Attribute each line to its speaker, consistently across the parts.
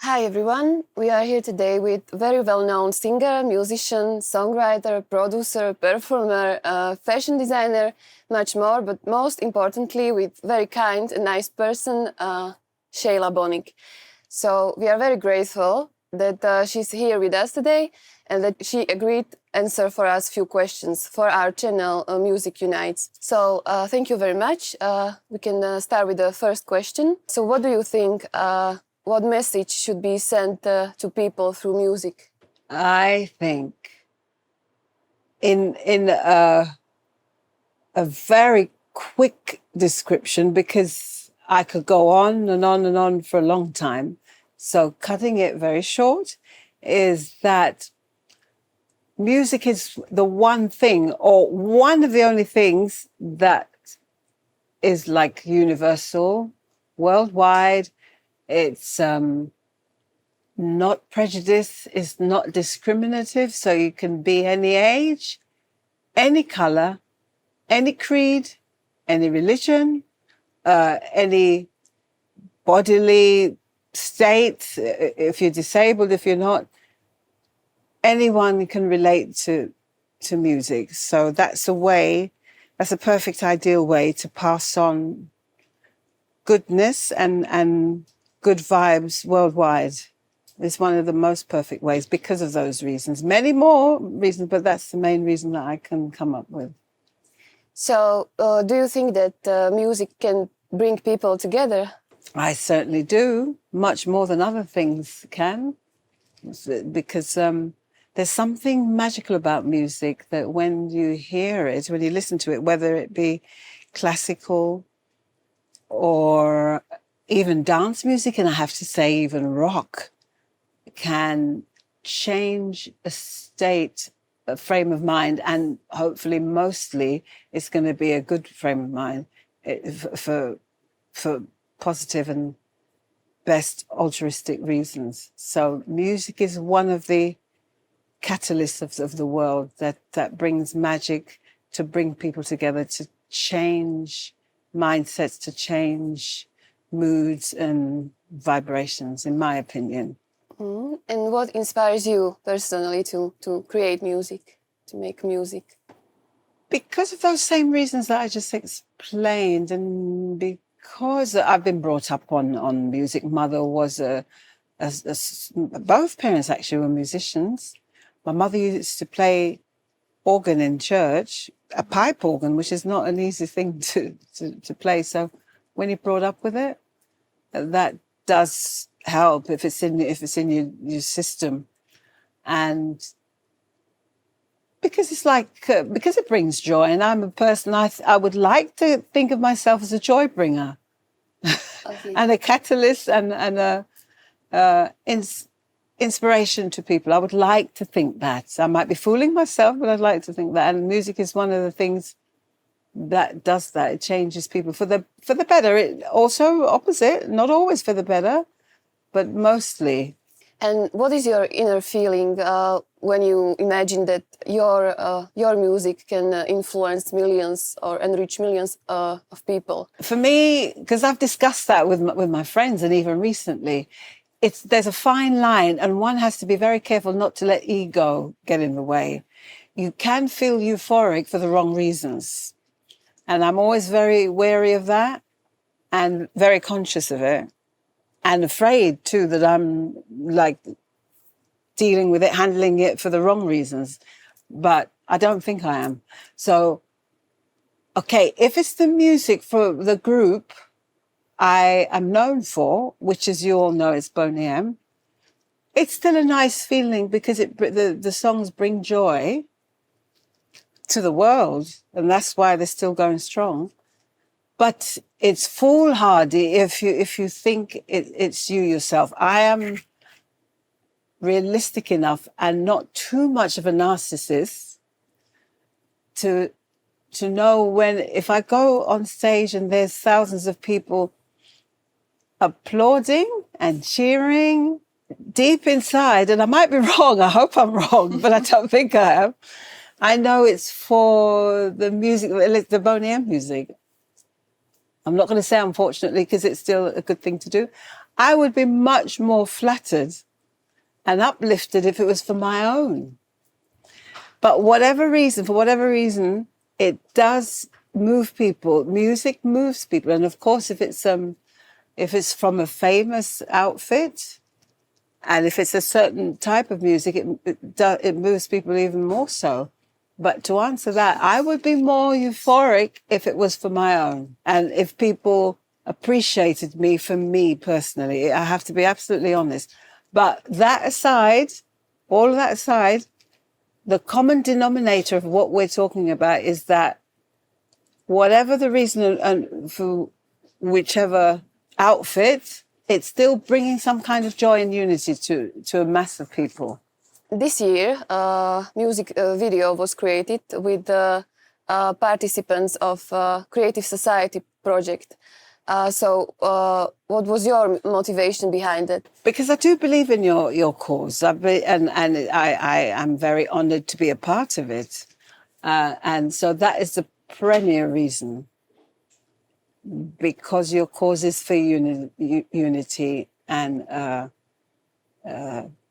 Speaker 1: Hi everyone, we are here today with very well-known singer, musician, songwriter, producer, performer, fashion designer, much more, but most importantly with very kind and nice person, Sheyla Bonnick. So we are very grateful that she's here with us today and that she agreed to answer for us few questions for our channel MusicUnites. So thank you very much. We can start with the first question. So what do you think what message should be sent to people through music?
Speaker 2: I think in a very quick description, because I could go on and on and on for a long time. So cutting it very short is that music is the one thing, or one of the only things that is like universal, worldwide. It's not prejudice, it's not discriminative, so you can be any age, any color, any creed, any religion, any bodily state, if you're disabled, if you're not, anyone can relate to music. So that's a perfect ideal way to pass on goodness and good vibes worldwide. It's one of the most perfect ways because of those reasons. Many more reasons, but that's the main reason that I can come up with.
Speaker 1: So do you think that music can bring people together?
Speaker 2: I certainly do, much more than other things can, because there's something magical about music that when you hear it, when you listen to it, whether it be classical or even dance music, and I have to say even rock, can change a state, a frame of mind, and hopefully mostly it's going to be a good frame of mind for positive and best altruistic reasons. So music is one of the catalysts of the world that brings magic to bring people together, to change mindsets, to change moods and vibrations, in my opinion.
Speaker 1: Mm. And what inspires you personally to create music, to make music?
Speaker 2: Because of those same reasons that I just explained, and because I've been brought up on music. Mother was both parents actually were musicians. My mother used to play organ in church, a pipe organ, which is not an easy thing to play. So when you're brought up with it, that does help if it's in your system. And because it's like, because it brings joy, and I'm a person, I would like to think of myself as a joy bringer. Okay. And a catalyst and a inspiration to people. I would like to think that. I might be fooling myself, but I'd like to think that. And music is one of the things that does that. It changes people for the better. It also opposite, not always for the better, but mostly.
Speaker 1: And what is your inner feeling when you imagine that your music can influence millions or enrich millions of people?
Speaker 2: For me, because I've discussed that with my friends, and even recently, there's a fine line, and one has to be very careful not to let ego get in the way. You can feel euphoric for the wrong reasons, and I'm always very wary of that and very conscious of it. And afraid, too, that I'm, like, dealing with it, handling it for the wrong reasons. But I don't think I am. So, okay, if it's the music for the group I am known for, which, as you all know, is Boney M, it's still a nice feeling because the songs bring joy to the world, and that's why they're still going strong. But it's foolhardy if you think it's you yourself. I am realistic enough and not too much of a narcissist to know when, if I go on stage and there's thousands of people applauding and cheering deep inside, and I might be wrong, I hope I'm wrong, but I don't think I am. I know it's for the music, the Boney M music. I'm not going to say unfortunately, because it's still a good thing to do. I would be much more flattered and uplifted if it was for my own. But for whatever reason, it does move people. Music moves people. And of course, if it's from a famous outfit, and if it's a certain type of music, it moves people even more so. But to answer that, I would be more euphoric if it was for my own. And if people appreciated me for me personally, I have to be absolutely honest. But that aside, all of that aside, the common denominator of what we're talking about is that whatever the reason and for whichever outfit, it's still bringing some kind of joy and unity to a mass of people.
Speaker 1: This year, a music video was created with the participants of Creative Society project. So what was your motivation behind it?
Speaker 2: Because I do believe in your cause, and I am very honoured to be a part of it. And so that is the premier reason. Because your cause is for unity and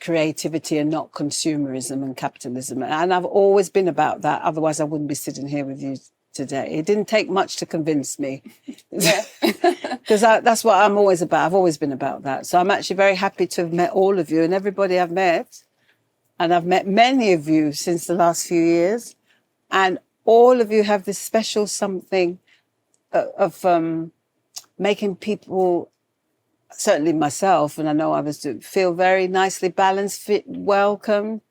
Speaker 2: creativity and not consumerism and capitalism. And I've always been about that. Otherwise, I wouldn't be sitting here with you today. It didn't take much to convince me.
Speaker 1: Yeah.
Speaker 2: Because that's what I'm always about. I've always been about that. So I'm actually very happy to have met all of you and everybody I've met. And I've met many of you since the last few years. And all of you have this special something of making people, certainly myself, and I know others do, feel very nicely balanced, fit, welcome.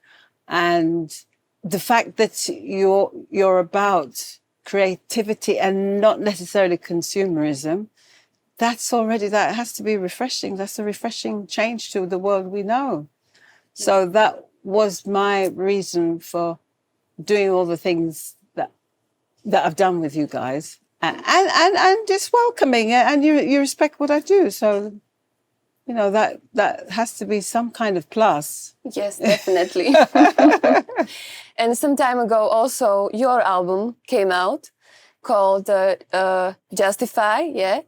Speaker 2: And the fact that you're about creativity and not necessarily consumerism, that has to be refreshing. That's a refreshing change to the world we know. So that was my reason for doing all the things that I've done with you guys. And just welcoming it, and you respect what I do. So, you know, that has to be some kind of plus.
Speaker 1: Yes, definitely. And some time ago also your album came out called Justify, yeah?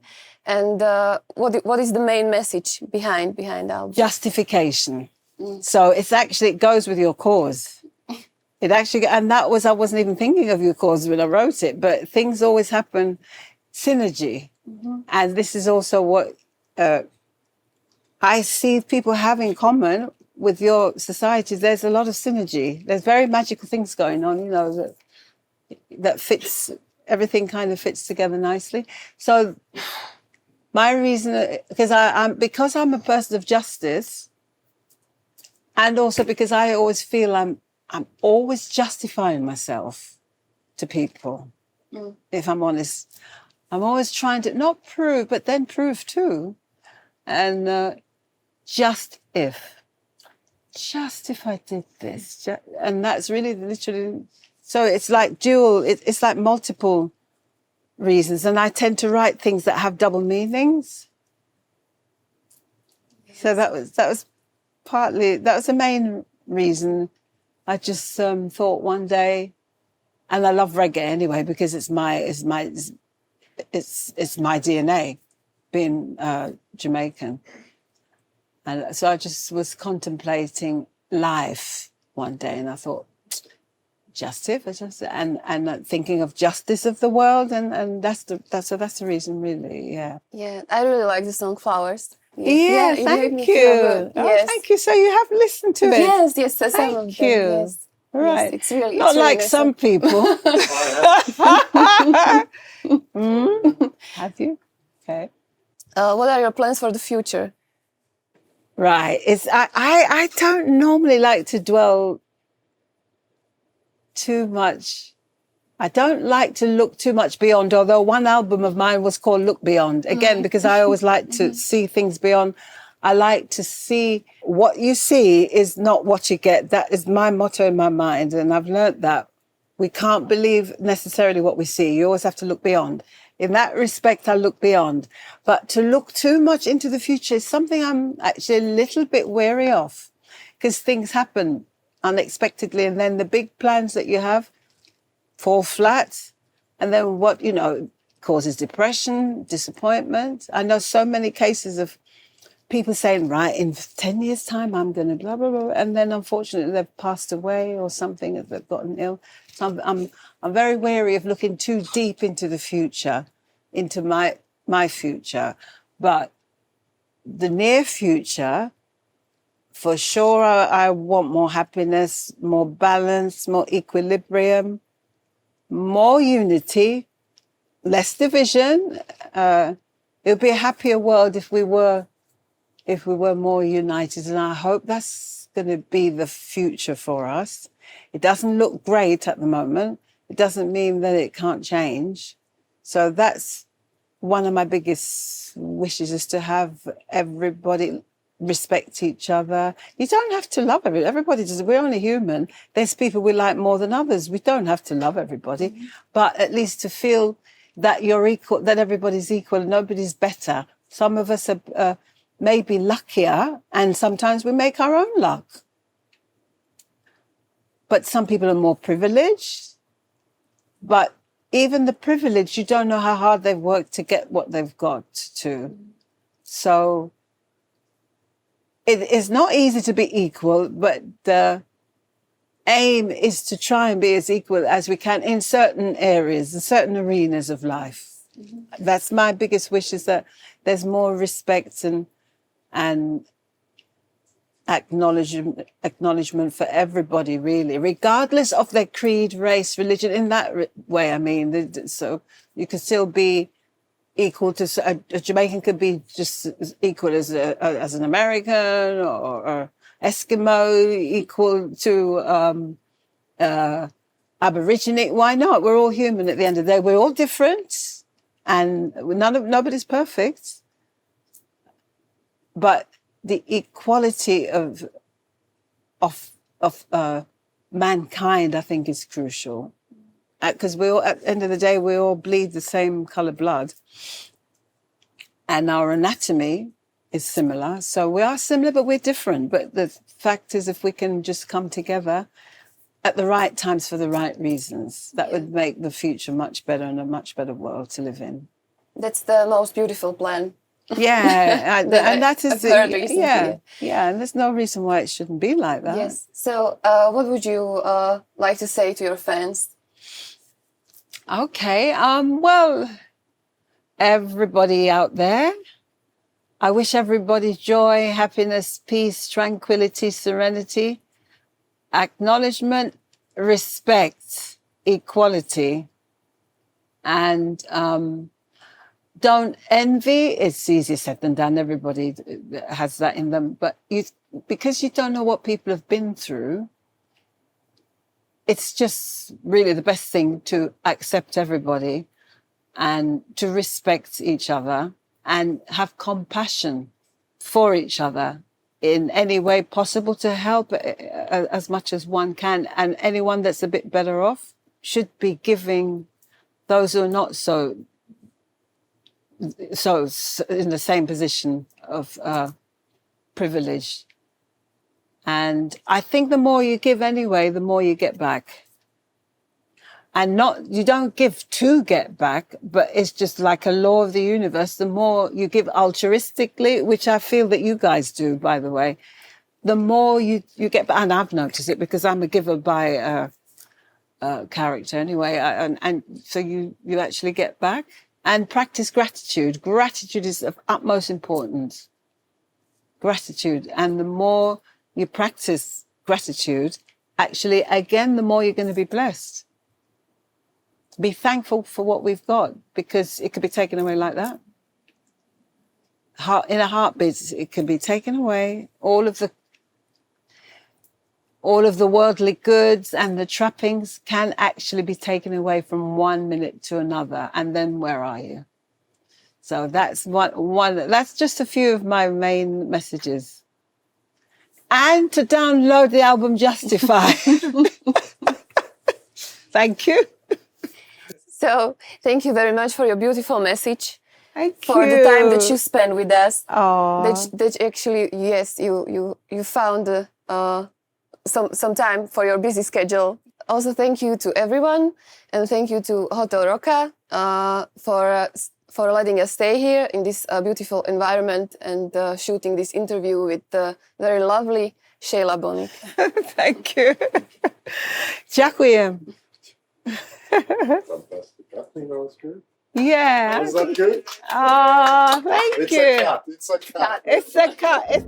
Speaker 1: And what is the main message behind the album?
Speaker 2: Justification. So it goes with your cause. It actually, and I wasn't even thinking of your cause when I wrote it, but things always happen, synergy. Mm-hmm. And this is also what I see people have in common with your society. There's a lot of synergy. There's very magical things going on, you know, that fits, everything kind of fits together nicely. So my reason, because I'm a person of justice, and also because I always feel I'm always justifying myself to people, if I'm honest. I'm always trying to not prove, but then prove too. And just if I did this, and that's really literally, so it's like it's like multiple reasons. And I tend to write things that have double meanings. So that was the main reason. I just thought one day, and I love reggae anyway because it's my DNA, being Jamaican, and so I just was contemplating life one day, and I thought, justice, and thinking of justice of the world, and that's the reason, really, yeah.
Speaker 1: Yeah, I really like the song Flowers.
Speaker 2: Yeah, thank you.
Speaker 1: Yes.
Speaker 2: Thank you. So you have listened to it?
Speaker 1: Yes,
Speaker 2: Thank you.
Speaker 1: Yes.
Speaker 2: Right.
Speaker 1: Yes, it's really
Speaker 2: not like
Speaker 1: nice.
Speaker 2: some people. Have you? Okay.
Speaker 1: What are your plans for the future?
Speaker 2: Right. I don't normally like to dwell too much. I don't like to look too much beyond, although one album of mine was called Look Beyond. Again, because I always like to see things beyond. I like to see what you see is not what you get. That is my motto in my mind. And I've learned that we can't believe necessarily what we see. You always have to look beyond. In that respect, I look beyond. But to look too much into the future is something I'm actually a little bit wary of, because things happen unexpectedly. And then the big plans that you have fall flat. And then what, causes depression, disappointment. I know so many cases of people saying, right, in 10 years' time, I'm going to blah, blah, blah. And then unfortunately they've passed away or something, they've gotten ill. So I'm very wary of looking too deep into the future, into my future. But the near future, for sure, I want more happiness, more balance, more equilibrium, more unity, less division. It would be a happier world if we were more united, and I hope that's going to be the future for us. It doesn't look great at the moment. It doesn't mean that it can't change. So that's one of my biggest wishes, is to have everybody respect each other. You don't have to love everybody. Everybody does. We're only human. There's people we like more than others. We don't have to love everybody, but at least to feel that you're equal, that everybody's equal and nobody's better. Some of us are maybe luckier, and sometimes we make our own luck. But some people are more privileged. But even the privileged, you don't know how hard they've worked to get what they've got to. So it is not easy to be equal, but the aim is to try and be as equal as we can in certain areas, in certain arenas of life. That's my biggest wish, is that there's more respect and acknowledgement for everybody, really, regardless of their creed, race, religion. In that way, I mean, so you can still be equal to a Jamaican, could be just as equal as an American or Eskimo, equal to Aborigine. Why not? We're all human at the end of the day. We're all different, and nobody's perfect. But the equality of mankind, I think, is crucial, because we all, at the end of the day, we all bleed the same color blood, and our anatomy is similar. So we are similar, but we're different. But the fact is, if we can just come together at the right times for the right reasons, that would make the future much better and a much better world to live in.
Speaker 1: That's the most beautiful plan.
Speaker 2: Yeah, and that is
Speaker 1: yeah,
Speaker 2: and there's no reason why it shouldn't be like that.
Speaker 1: Yes. So, what would you like to say to your fans?
Speaker 2: Okay. Well, everybody out there, I wish everybody joy, happiness, peace, tranquility, serenity, acknowledgement, respect, equality, and don't envy. It's easier said than done. Everybody has that in them. But because you don't know what people have been through, it's just really the best thing to accept everybody and to respect each other and have compassion for each other in any way possible, to help as much as one can. And anyone that's a bit better off should be giving those who are not so in the same position of privilege. And I think the more you give anyway, the more you get back. And you don't give to get back, but it's just like a law of the universe. The more you give altruistically, which I feel that you guys do, by the way, the more you get back. And I've noticed it because I'm a giver by character anyway. And so you actually get back. And practice gratitude. Gratitude is of utmost importance. Gratitude. And the more you practice gratitude, actually, again, the more you're going to be blessed. Be thankful for what we've got, because it could be taken away like that. In a heartbeat, it can be taken away. All of the worldly goods and the trappings can actually be taken away from 1 minute to another. And then where are you? So that's that's just a few of my main messages. And to download the album Justify. Thank you.
Speaker 1: So, thank you very much for your beautiful message.
Speaker 2: Thank
Speaker 1: for
Speaker 2: you.
Speaker 1: the time that you spent with us.
Speaker 2: Oh.
Speaker 1: That actually, yes, you found some time for your busy schedule. Also, thank you to everyone, and thank you to Hotel Roca for letting us stay here in this beautiful environment and shooting this interview with the very lovely Sheyla Bonnick.
Speaker 2: Thank you. Ďakujem.
Speaker 3: Fantastic. I think that was good.
Speaker 2: Yeah.
Speaker 3: Was that good?
Speaker 2: Ah, thank
Speaker 3: It's
Speaker 2: you.
Speaker 3: a cat. It's a cat.
Speaker 2: It's a cat.